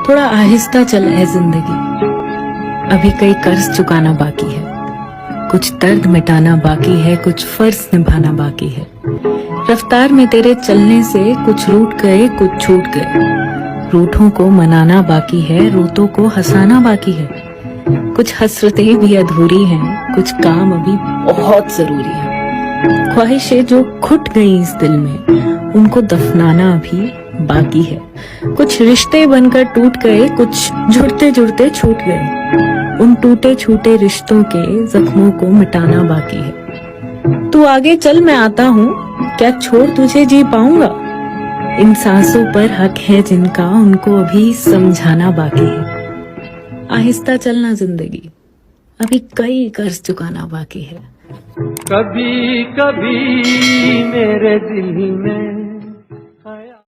थोड़ा आहिस्ता चल है जिंदगी, अभी कई कर्ज चुकाना बाकी है, कुछ दर्द मिटाना बाकी है, कुछ फर्ज निभाना बाकी है। रफ्तार में तेरे चलने से कुछ रूठ गए, कुछ छूट गए। रूठों को मनाना बाकी है, रोतों को हंसाना बाकी है। कुछ हसरतें भी अधूरी हैं, कुछ काम अभी बहुत जरूरी है। ख्वाहिशें जो खुट गई इस दिल में, उनको दफनाना भी बाकी है। कुछ रिश्ते बनकर टूट गए, कुछ जुड़ते जुड़ते छूट गए। उन टूटे छूटे रिश्तों के जख्मों को मिटाना बाकी है। तू आगे चल, मैं आता हूँ, क्या छोड़ तुझे जी पाऊंगा। इन सांसों पर हक है जिनका, उनको अभी समझाना बाकी है। आहिस्ता चलना जिंदगी, अभी कई कर्ज चुकाना बाकी है। कभी कभी मेरे दिल में